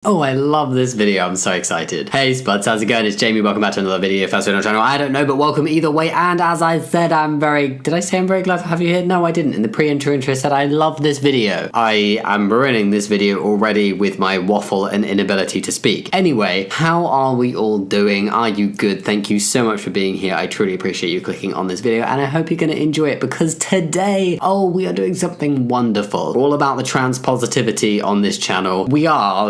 Oh, I love this video. I'm so excited. Hey Spuds, how's it going? It's Jamie. Welcome back to another video. First one on the channel. I don't know, but welcome either way. And as I said, did I say I'm very glad to have you here? No, I didn't. In the pre-intro I said I love this video. I am ruining this video already with my waffle and inability to speak. Anyway, how are we all doing? Are you good? Thank you so much for being here. I truly appreciate you clicking on this video, and I hope you're going to enjoy it because today, we are doing something wonderful. All about the trans positivity on this channel.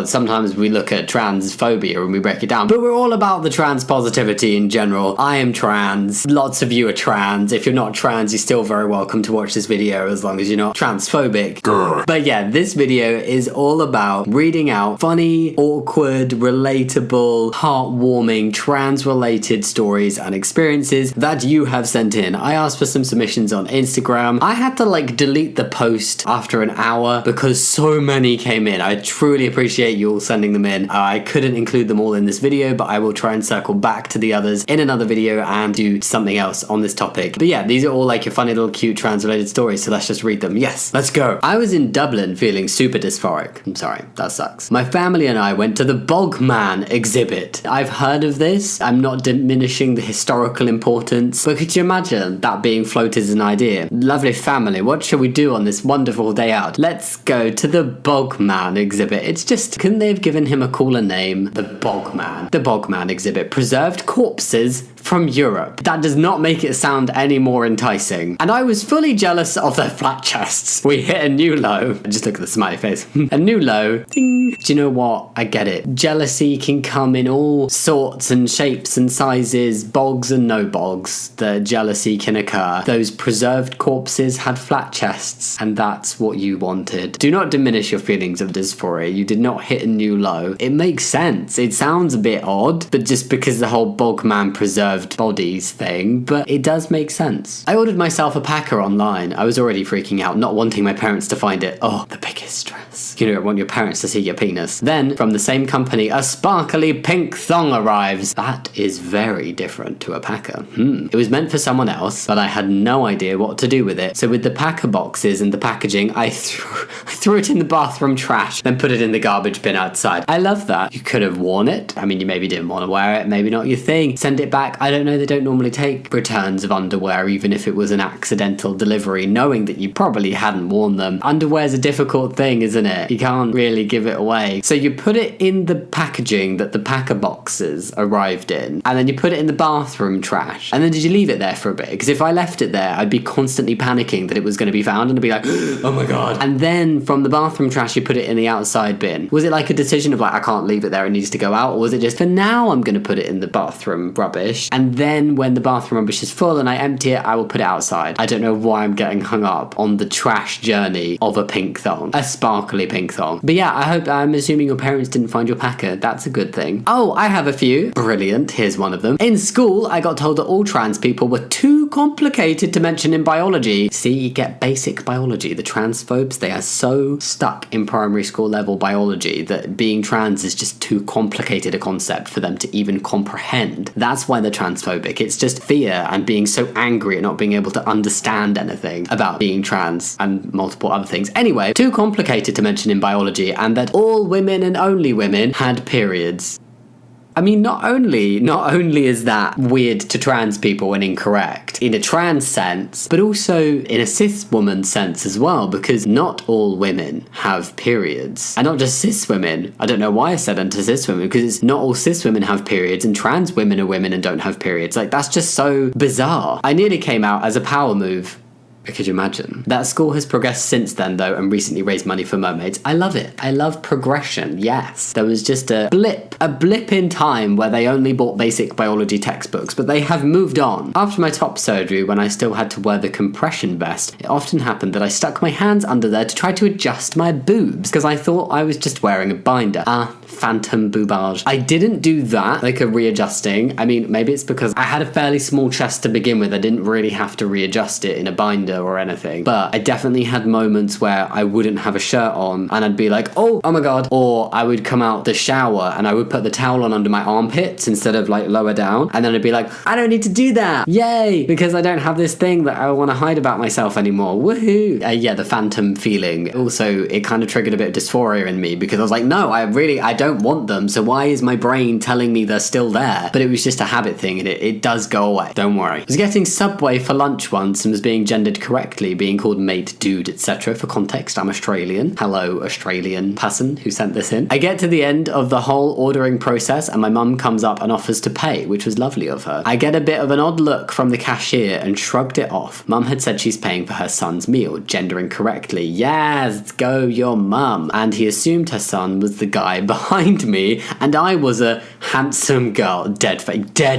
Sometimes we look at transphobia and we break it down, but we're all about the trans positivity in general. I am trans. Lots of you are trans. If you're not trans, you're still very welcome to watch this video as long as you're not transphobic. Grr. But yeah, this video is all about reading out funny, awkward, relatable, heartwarming, trans-related stories and experiences that you have sent in. I asked for some submissions on Instagram. I had to delete the post after an hour because so many came in. I truly appreciate you all sending them in. I couldn't include them all in this video, but I will try and circle back to the others in another video and do something else on this topic. But yeah, these are all your funny little cute trans-related stories, so let's just read them. Yes, let's go. I was in Dublin feeling super dysphoric. I'm sorry, that sucks. My family and I went to the Bogman exhibit. I've heard of this. I'm not diminishing the historical importance, but could you imagine that being floated as an idea? Lovely family, what shall we do on this wonderful day out? Let's go to the Bogman exhibit. It's just, couldn't they have given him a cooler name? The Bogman. The Bogman exhibit. Preserved corpses from Europe. That does not make it sound any more enticing. And I was fully jealous of their flat chests. We hit a new low. Just look at the smiley face. A new low. Ding. Do you know what? I get it. Jealousy can come in all sorts and shapes and sizes, bogs and no bogs. The jealousy can occur. Those preserved corpses had flat chests, and that's what you wanted. Do not diminish your feelings of dysphoria. You did not hit a new low. It makes sense. It sounds a bit odd, but just because the whole Bogman preserved bodies thing, but it does make sense. I ordered myself a packer online. I was already freaking out, not wanting my parents to find it. Oh, the biggest stress. You don't want your parents to see your penis. Then, from the same company, a sparkly pink thong arrives. That is very different to a packer. It was meant for someone else, but I had no idea what to do with it. So with the packer boxes and the packaging, I threw it in the bathroom trash, then put it in the garbage bin outside. I love that. You could have worn it. I mean, you maybe didn't want to wear it, maybe not your thing. Send it back. I don't know, they don't normally take returns of underwear, even if it was an accidental delivery, knowing that you probably hadn't worn them. Underwear's a difficult thing, isn't it? You can't really give it away. So you put it in the packaging that the packer boxes arrived in, and then you put it in the bathroom trash. And then did you leave it there for a bit? Because if I left it there, I'd be constantly panicking that it was going to be found, and I'd be like, oh my god. And then from the bathroom trash, you put it in the outside bin. Was it a decision of I can't leave it there, it needs to go out? Or was it just, for now, I'm going to put it in the bathroom rubbish, and then when the bathroom rubbish is full and I empty it, I will put it outside. I don't know why I'm getting hung up on the trash journey of a pink thong. A sparkly pink thong. But yeah, I'm assuming your parents didn't find your packer. That's a good thing. Oh, I have a few. Brilliant. Here's one of them. In school, I got told that all trans people were too complicated to mention in biology. See, you get basic biology. The transphobes, they are so stuck in primary school level biology that being trans is just too complicated a concept for them to even comprehend. That's why they're transphobic. It's just fear and being so angry at not being able to understand anything about being trans and multiple other things. Anyway, too complicated to mention in biology, and that all women and only women had periods. I mean, not only is that weird to trans people and incorrect in a trans sense, but also in a cis woman sense as well, because not all women have periods. And not just cis women. I don't know why I said unto cis women, because it's not all cis women have periods and trans women are women and don't have periods. That's just so bizarre. I nearly came out as a power move. Could you imagine? That school has progressed since then, though, and recently raised money for mermaids. I love it. I love progression, yes. There was just a blip in time where they only bought basic biology textbooks, but they have moved on. After my top surgery, when I still had to wear the compression vest, it often happened that I stuck my hands under there to try to adjust my boobs, because I thought I was just wearing a binder. Phantom boobage. I didn't do that, a readjusting. I mean, maybe it's because I had a fairly small chest to begin with. I didn't really have to readjust it in a binder or anything, but I definitely had moments where I wouldn't have a shirt on and I'd be like, oh my god, or I would come out the shower and I would put the towel on under my armpits instead of like lower down, and then I'd be like, I don't need to do that, yay, because I don't have this thing that I want to hide about myself anymore, woohoo. Yeah, the phantom feeling. Also, it kind of triggered a bit of dysphoria in me because I was like, no, I don't want them, so why is my brain telling me they're still there? But it was just a habit thing, and it does go away, don't worry. I was getting Subway for lunch once and was being gendered correctly, being called mate, dude, etc. For context, I'm Australian. Hello, Australian person who sent this in. I get to the end of the whole ordering process and my mum comes up and offers to pay, which was lovely of her. I get a bit of an odd look from the cashier and shrugged it off. Mum had said she's paying for her son's meal, gendering correctly. Yes, go your mum. And he assumed her son was the guy behind me and I was a handsome girl. Dead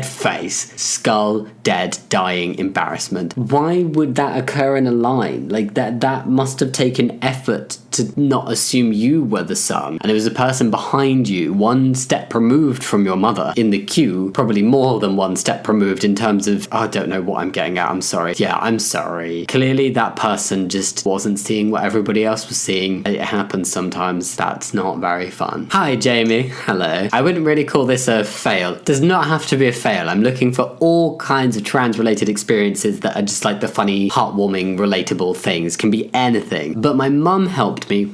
face, skull, dead, dying, embarrassment. Why would that occur in a line? Like that must have taken effort to not assume you were the son, and it was a person behind you, one step removed from your mother in the queue, probably more than one step removed in terms of, I don't know what I'm getting at, I'm sorry. Yeah, I'm sorry. Clearly that person just wasn't seeing what everybody else was seeing. It happens sometimes. That's not very fun. Hi Jamie, hello. I wouldn't really call this a fail. It does not have to be a fail. I'm looking for all kinds of trans related experiences that are just like the funny, heartwarming, relatable things. Can be anything. But my mom helped me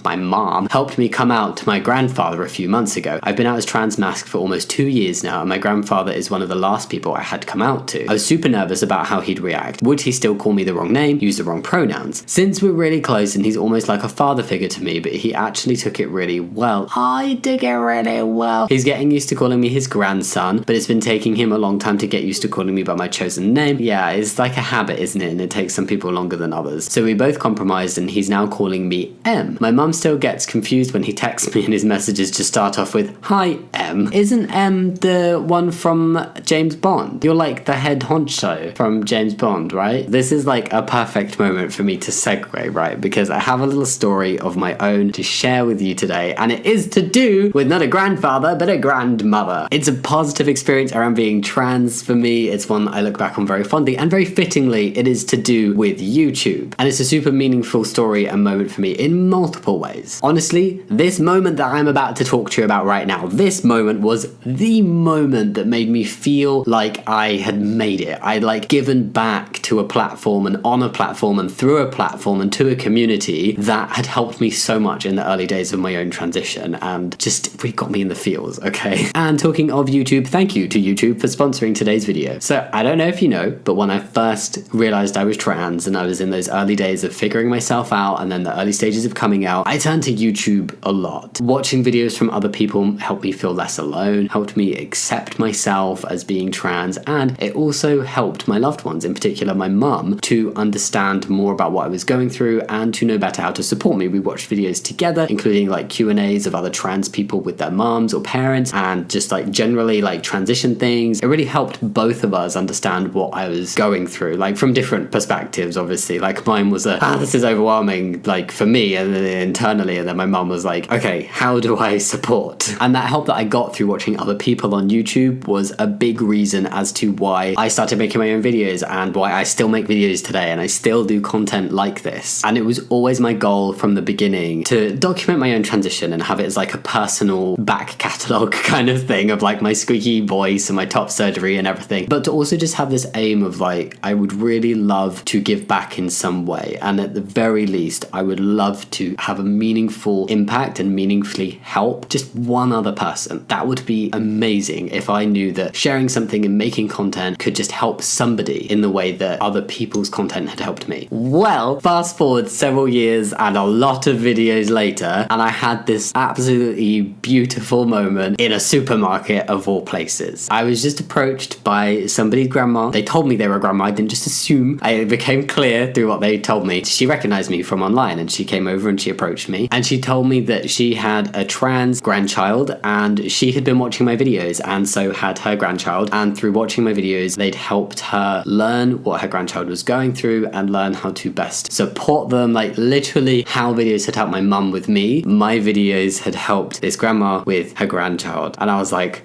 come out to my grandfather a few months ago. I've been out as trans masked for almost 2 years now, and my grandfather is one of the last people I had come out to. I was super nervous about how he'd react. Would he still call me the wrong name, use the wrong pronouns? Since we're really close and he's almost like a father figure to me, but he actually took it really well. I took it really well. He's getting used to calling me his grandson, but it's been taking him a long time to get used to calling me by my chosen name. Yeah, it's like a habit, isn't it? And it takes some people longer than others. So we both compromised and he's now calling me M. My mum still gets confused when he texts me and his messages just start off with, hi M. Isn't M the one from James Bond? You're like the head honcho from James Bond, right? This is like a perfect moment for me to segue, right? Because I have a little story of my own to share with you today, and it is to do with not a grandfather, but a grandmother. It's a positive experience around being trans for me. It's one I look back on very fondly, and very fittingly, it is to do with YouTube. And it's a super meaningful story and moment for me in multiple ways. Honestly, this moment that I'm about to talk to you about right now, this moment was the moment that made me feel like I had made it. I'd like given back to a platform and on a platform and through a platform and to a community that had helped me so much in the early days of my own transition, and just really got me in the feels, okay? And talking of YouTube, thank you to YouTube for sponsoring today's video. So I don't know if you know, but when I first realized I was trans and I was in those early days of figuring myself out and then the early stages of coming out, I turned to YouTube a lot. Watching videos from other people helped me feel less alone, helped me accept myself as being trans, and it also helped my loved ones, in particular my mum, to understand more about what I was going through and to know better how to support me. We watched videos together, including like Q&As of other trans people with their mums or parents, and just like generally like transition things. It really helped both of us understand what I was going through, like from different perspectives, obviously. Like mine was this is overwhelming, like for me, and then internally, and then my mum was like, okay, how do I support? And that help that I got through watching other people on YouTube was a big reason as to why I started making my own videos and why I still make videos today and I still do content like this. And it was always my goal from the beginning to document my own transition and have it as like a personal back catalogue kind of thing of like my squeaky voice and my top surgery and everything, but to also just have this aim of like, I would really love to give back in some way, and at the very least I would love to have a meaningful impact and meaningfully help just one other person. That would be amazing if I knew that sharing something and making content could just help somebody in the way that other people's content had helped me. Well, fast forward several years and a lot of videos later, and I had this absolutely beautiful moment in a supermarket of all places. I was just approached by somebody's grandma. They told me they were a grandma. I didn't just assume. It became clear through what they told me. She recognized me from online and she came over and she approached me and she told me that she had a trans grandchild and she had been watching my videos, and so had her grandchild, and through watching my videos they'd helped her learn what her grandchild was going through and learn how to best support them. Like literally how videos had helped my mum with me, my videos had helped this grandma with her grandchild. And I was like,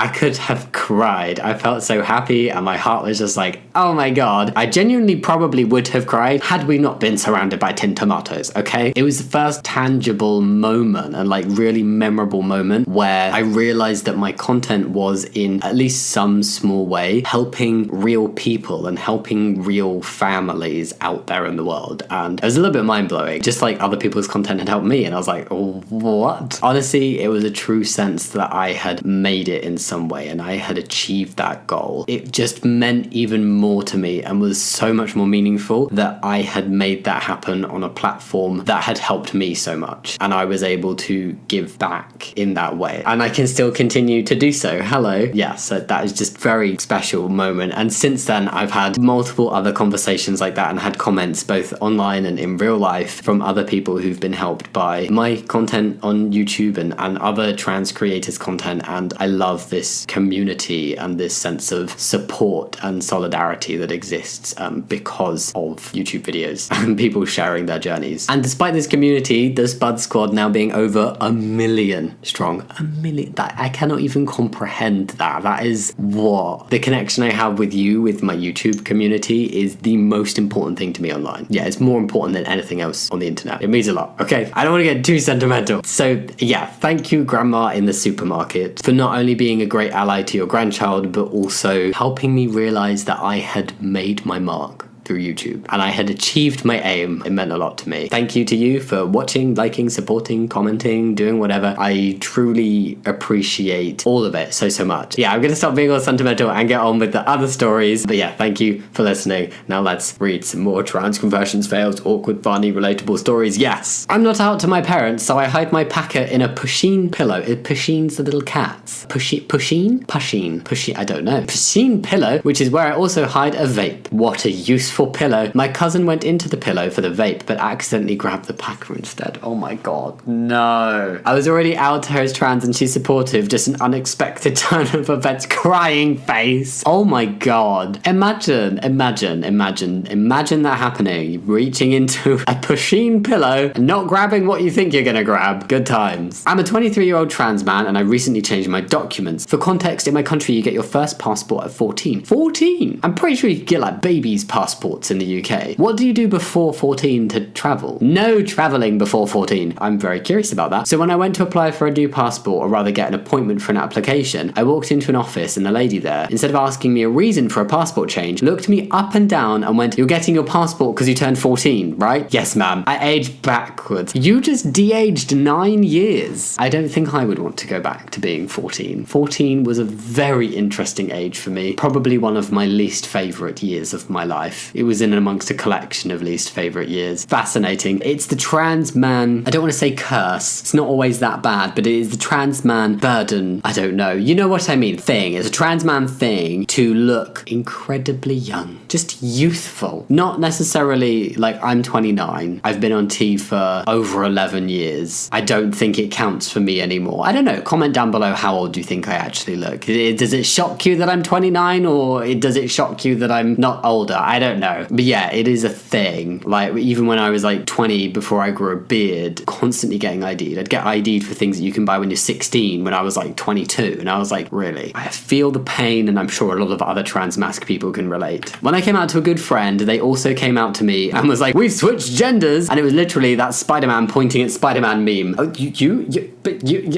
I could have cried. I felt so happy and my heart was just like, oh my God. I genuinely probably would have cried had we not been surrounded by tin tomatoes, okay? It was the first tangible moment and like really memorable moment where I realized that my content was in at least some small way helping real people and helping real families out there in the world. And it was a little bit mind-blowing, just like other people's content had helped me. And I was like, oh, what? Honestly, it was a true sense that I had made it in some way and I had achieved that goal. It just meant even more to me and was so much more meaningful that I had made that happen on a platform that had helped me so much. And I was able to give back in that way. And I can still continue to do so. Hello. Yeah, so that is just very special moment. And since then, I've had multiple other conversations like that and had comments both online and in real life from other people who've been helped by my content on YouTube and other trans creators' content. And I love this community and this sense of support and solidarity that exists because of YouTube videos and people sharing their journeys. And despite this community, the Spud Squad now being over 1 million strong. 1 million. That I cannot even comprehend that. That is what the connection I have with you, with my YouTube community, is the most important thing to me online. Yeah, it's more important than anything else on the internet. It means a lot. Okay, I don't want to get too sentimental. So yeah, thank you, Grandma in the supermarket, for not only being a great ally to your grandchild, but also helping me realize that I had made my mark through YouTube and I had achieved my aim. It meant a lot to me. Thank you to you for watching, liking, supporting, commenting, doing whatever. I truly appreciate all of it so much. Yeah, I'm gonna stop being all sentimental and get on with the other stories. But yeah, thank you for listening. Now let's read some more trans conversions, fails, awkward, funny, relatable stories. Yes! I'm not out to my parents, so I hide my packet in a pusheen pillow. Pusheen's the little cats. Pusheen? I don't know. Pusheen pillow, which is where I also hide a vape. What a useful pillow. My cousin went into the pillow for the vape, but accidentally grabbed the packer instead. Oh my God, no. I was already out to her as trans and she's supportive, just an unexpected turn of events, crying face. Oh my God. Imagine that happening. Reaching into a pusheen pillow and not grabbing what you think you're gonna grab. Good times. I'm a 23-year-old trans man and I recently changed my documents. For context, in my country, you get your first passport at 14. 14? I'm pretty sure you can get like babies' passports in the UK. What do you do before 14 to travel? No traveling before 14. I'm very curious about that. So when I went to apply for a new passport, or rather get an appointment for an application, I walked into an office and the lady there, instead of asking me a reason for a passport change, looked me up and down and went, "You're getting your passport because you turned 14, right?" "Yes, ma'am." I aged backwards. You just de-aged 9 years. I don't think I would want to go back to being 14. 14 was a very interesting age for me. Probably one of my least favourite years of my life. It was in amongst a collection of least favourite years. Fascinating. It's the trans man, I don't want to say curse, it's not always that bad, but it is the trans man burden, I don't know. You know what I mean? Thing. It's a trans man thing to look incredibly young. Just youthful. Not necessarily like I'm 29. I've been on T for over 11 years. I don't think it counts for me anymore. I don't know. Comment down below how old you think I actually look. Does it shock you that I'm 29 or does it shock you that I'm not older? I don't know. But yeah, it is a thing. Like even when I was like 20 before I grew a beard, constantly getting ID'd. I'd get ID'd for things that you can buy when you're 16 when I was like 22. And I was like, really? I feel the pain and I'm sure a lot of other trans masc people can relate. When I came out to a good friend, they also came out to me and was like, "We've switched genders." And it was literally that Spider-Man pointing at Spider-Man meme. Oh, you,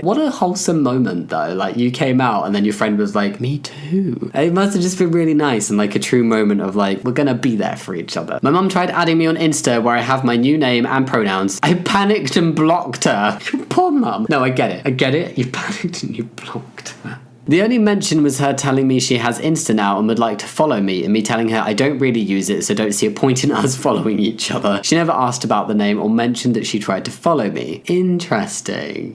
what a wholesome moment though. Like you came out and then your friend was like, "Me too." It must have just been really nice and like a true moment of like, we're gonna be there for each other. My mum tried adding me on Insta where I have my new name and pronouns. I panicked and blocked her. Poor mum. No, I get it. You panicked and you blocked her. The only mention was her telling me she has Insta now and would like to follow me, and me telling her I don't really use it, so don't see a point in us following each other. She never asked about the name or mentioned that she tried to follow me. Interesting.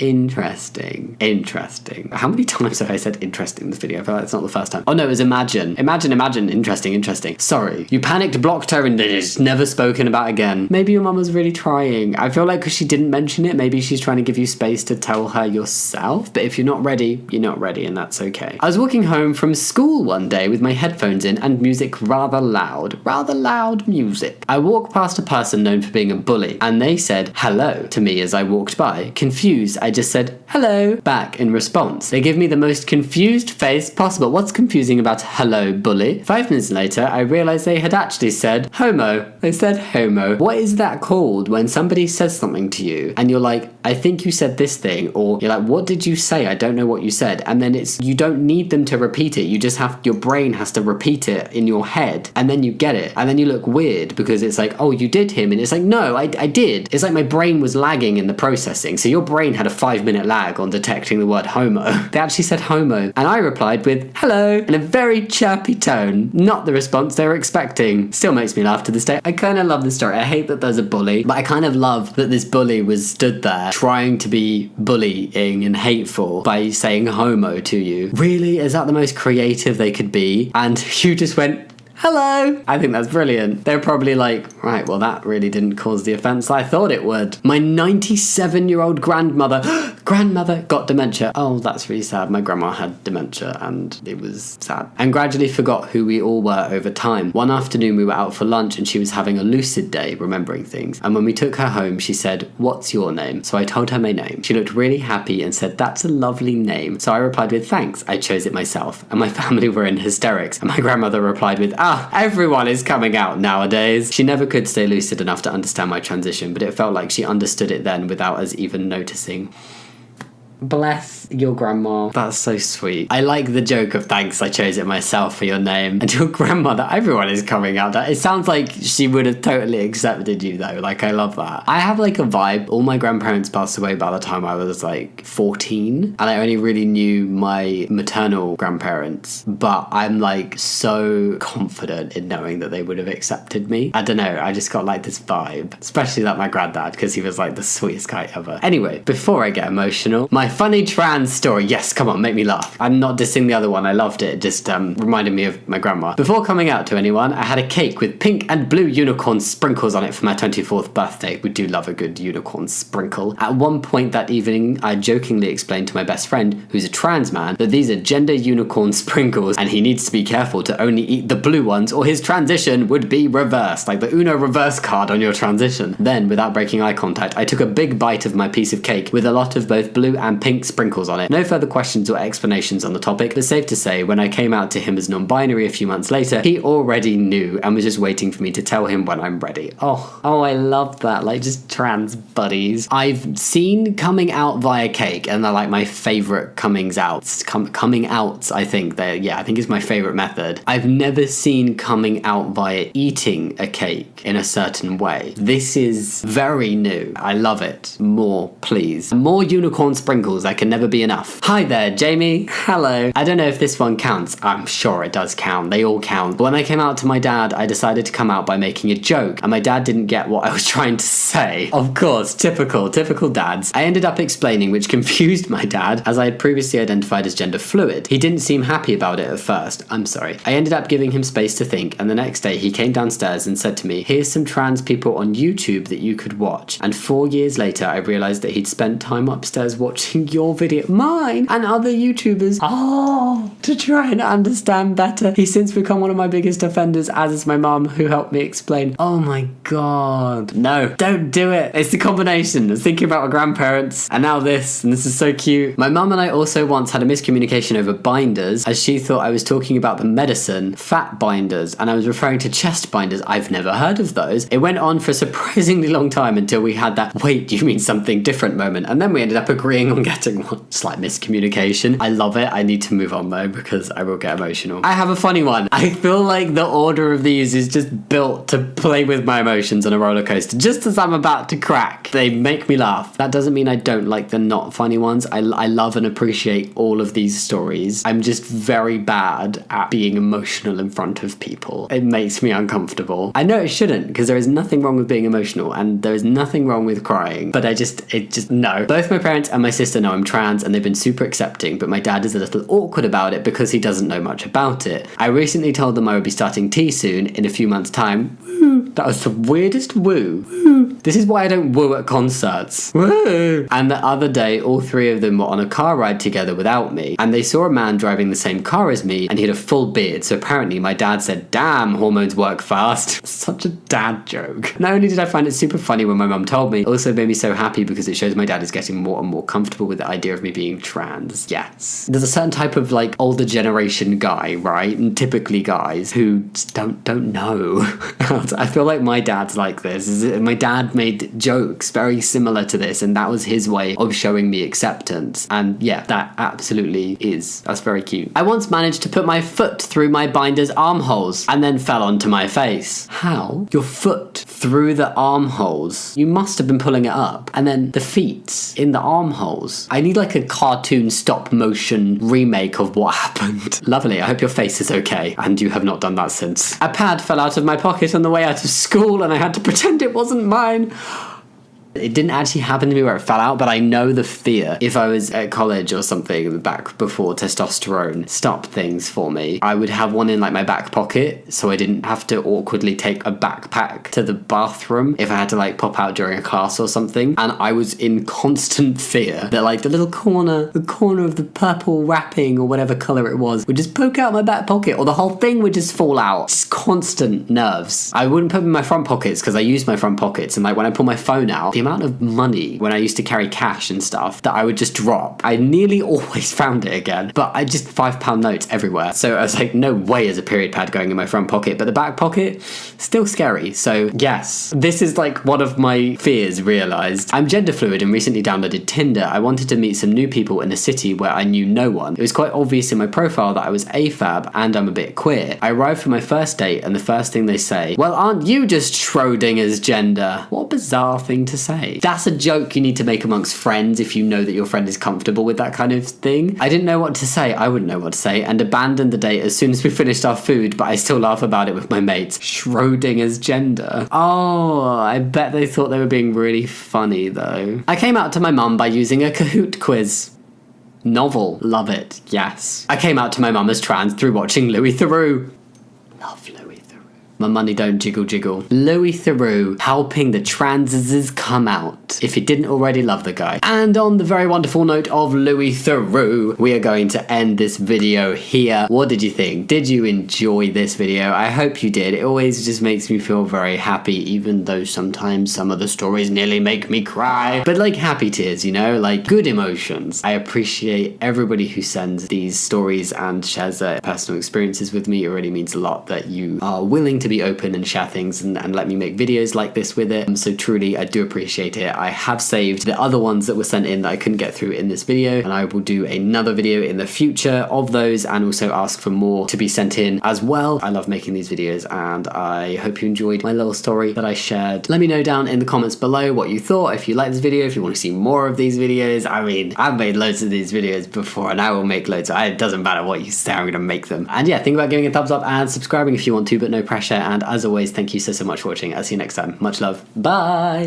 How many times have I said interesting in this video? I feel like it's not the first time. Oh no, it was imagine. Interesting. Sorry. You panicked, blocked her, and then it's never spoken about again. Maybe your mum was really trying. I feel like because she didn't mention it, maybe she's trying to give you space to tell her yourself. But if you're not ready, you're not ready, and that's that's okay. I was walking home from school one day with my headphones in and music rather loud music. I walked past a person known for being a bully, and they said hello to me as I walked by. Confused, I just said hello back in response. They give me the most confused face possible. What's confusing about hello, bully? 5 minutes later, I realized they had actually said homo. They said homo. What is that called when somebody says something to you and you're like, I think you said this thing, or you're like, what did you say? I don't know what you said. And then you don't need them to repeat it. You just your brain has to repeat it in your head, and then you get it. And then you look weird because it's like, oh, you did him. And it's like, no, I did. It's like my brain was lagging in the processing. So your brain had a 5-minute lag on detecting the word homo. They actually said homo. And I replied with hello in a very chirpy tone. Not the response they were expecting. Still makes me laugh to this day. I kind of love the story. I hate that there's a bully, but I kind of love that this bully was stood there trying to be bullying and hateful by saying homo to you. Really? Is that the most creative they could be? And you just went, hello. I think that's brilliant. They're probably like, right, well, that really didn't cause the offense I thought it would. My 97-year-old grandmother got dementia. Oh, that's really sad. My grandma had dementia and it was sad. And gradually forgot who we all were over time. One afternoon we were out for lunch and she was having a lucid day, remembering things. And when we took her home, she said, what's your name? So I told her my name. She looked really happy and said, that's a lovely name. So I replied with, thanks. I chose it myself. And my family were in hysterics. And my grandmother replied with, everyone is coming out nowadays. She never could stay lucid enough to understand my transition, but it felt like she understood it then without us even noticing. Bless your grandma. That's so sweet. I like the joke of thanks, I chose it myself for your name. And your grandmother, everyone is coming out. It sounds like she would have totally accepted you though. Like, I love that. I have like a vibe. All my grandparents passed away by the time I was like 14. And I only really knew my maternal grandparents. But I'm like so confident in knowing that they would have accepted me. I don't know. I just got like this vibe. Especially like my granddad, because he was like the sweetest guy ever. Anyway, before I get emotional, my funny trans story. Yes, come on, make me laugh. I'm not dissing the other one. I loved it. It just reminded me of my grandma. Before coming out to anyone, I had a cake with pink and blue unicorn sprinkles on it for my 24th birthday. We do love a good unicorn sprinkle. At one point that evening, I jokingly explained to my best friend, who's a trans man, that these are gender unicorn sprinkles and he needs to be careful to only eat the blue ones or his transition would be reversed, like the Uno reverse card on your transition. Then, without breaking eye contact, I took a big bite of my piece of cake with a lot of both blue and pink sprinkles on it. No further questions or explanations on the topic, but safe to say, when I came out to him as non-binary a few months later, he already knew and was just waiting for me to tell him when I'm ready. Oh, I love that. Like, just trans buddies. I've seen coming out via cake, and they're like my favorite comings outs. Coming outs, I think. I think is my favorite method. I've never seen coming out via eating a cake in a certain way. This is very new. I love it. More, please. More unicorn sprinkles. I can never be enough. Hi there, Jamie. Hello. I don't know if this one counts. I'm sure it does count. They all count. But when I came out to my dad, I decided to come out by making a joke, and my dad didn't get what I was trying to say. Of course, typical dads. I ended up explaining, which confused my dad, as I had previously identified as gender fluid. He didn't seem happy about it at first. I'm sorry. I ended up giving him space to think, and the next day he came downstairs and said to me, here's some trans people on YouTube that you could watch. And 4 years later, I realized that he'd spent time upstairs watching your video, mine, and other YouTubers, to try and understand better. He's since become one of my biggest offenders, as is my mum, who helped me explain. Oh my god. No, don't do it. It's the combination. I was thinking about my grandparents, and now this, and this is so cute. My mum and I also once had a miscommunication over binders, as she thought I was talking about the medicine, fat binders, and I was referring to chest binders. I've never heard of those. It went on for a surprisingly long time until we had that, wait, do you mean something different moment? And then we ended up agreeing on getting one. Slight miscommunication. I love it. I need to move on though, because I will get emotional. I have a funny one. I feel like the order of these is just built to play with my emotions on a roller coaster. Just as I'm about to crack, they make me laugh. That doesn't mean I don't like the not funny ones. I love and appreciate all of these stories. I'm just very bad at being emotional in front of people. It makes me uncomfortable. I know it shouldn't, because there is nothing wrong with being emotional and there is nothing wrong with crying, but no. Both my parents and my sister sister know I'm trans and they've been super accepting, but my dad is a little awkward about it because he doesn't know much about it. I recently told them I would be starting T soon in a few months' time. Woo. That was the weirdest woo. Woo. This is why I don't woo at concerts. Woo. And the other day, all three of them were on a car ride together without me, and they saw a man driving the same car as me, and he had a full beard, so apparently my dad said, "Damn, hormones work fast." Such a dad joke. Not only did I find it super funny when my mum told me, it also made me so happy because it shows my dad is getting more and more comfortable with the idea of me being trans. Yes. There's a certain type of like older generation guy, right? And typically guys who just don't know. I feel like my dad's like this. My dad made jokes very similar to this, and that was his way of showing me acceptance. And yeah, that absolutely is. That's very cute. I once managed to put my foot through my binder's armholes and then fell onto my face. How? Your foot through the armholes? You must have been pulling it up. And then the feet in the armholes. I need like a cartoon stop motion remake of what happened. Lovely. I hope your face is okay and you have not done that since. A pad fell out of my pocket on the way out of school and I had to pretend it wasn't mine. It didn't actually happen to me where it fell out, but I know the fear. If I was at college or something back before testosterone stopped things for me, I would have one in like my back pocket so I didn't have to awkwardly take a backpack to the bathroom if I had to like pop out during a class or something. And I was in constant fear that like the corner of the purple wrapping or whatever colour it was would just poke out my back pocket or the whole thing would just fall out. Just constant nerves. I wouldn't put them in my front pockets because I use my front pockets, and like when I pull my phone out, the amount of money when I used to carry cash and stuff that I would just drop. I nearly always found it again, but I just £5 notes everywhere. So I was like, no way is a period pad going in my front pocket, but the back pocket, still scary. So yes, this is like one of my fears realised. I'm gender fluid and recently downloaded Tinder. I wanted to meet some new people in a city where I knew no one. It was quite obvious in my profile that I was AFAB and I'm a bit queer. I arrived for my first date and the first thing they say, "Well, aren't you just Schrodinger's gender?" What a bizarre thing to say. That's a joke you need to make amongst friends if you know that your friend is comfortable with that kind of thing. I didn't know what to say. I wouldn't know what to say and abandoned the date as soon as we finished our food, but I still laugh about it with my mates. Schrodinger's gender. Oh, I bet they thought they were being really funny though. I came out to my mum by using a Kahoot quiz. Novel. Love it. Yes. I came out to my mum as trans through watching Louis Theroux. Love Louis Theroux. My money don't jiggle jiggle. Louis Theroux helping the transes come out, if you didn't already love the guy. And on the very wonderful note of Louis Theroux, we are going to end this video here. What did you think? Did you enjoy this video? I hope you did. It always just makes me feel very happy, even though sometimes some of the stories nearly make me cry. But like happy tears, you know, like good emotions. I appreciate everybody who sends these stories and shares their personal experiences with me. It really means a lot that you are willing to be open and share things and let me make videos like this with it. So truly, I do appreciate it. I have saved the other ones that were sent in that I couldn't get through in this video, and I will do another video in the future of those and also ask for more to be sent in as well. I love making these videos and I hope you enjoyed my little story that I shared. Let me know down in the comments below what you thought, if you like this video, if you want to see more of these videos. I mean, I've made loads of these videos before and I will make loads. It doesn't matter what you say, I'm going to make them. And yeah, think about giving a thumbs up and subscribing if you want to, but no pressure. And as always, thank you so much for watching. I'll see you next time. Much love. Bye.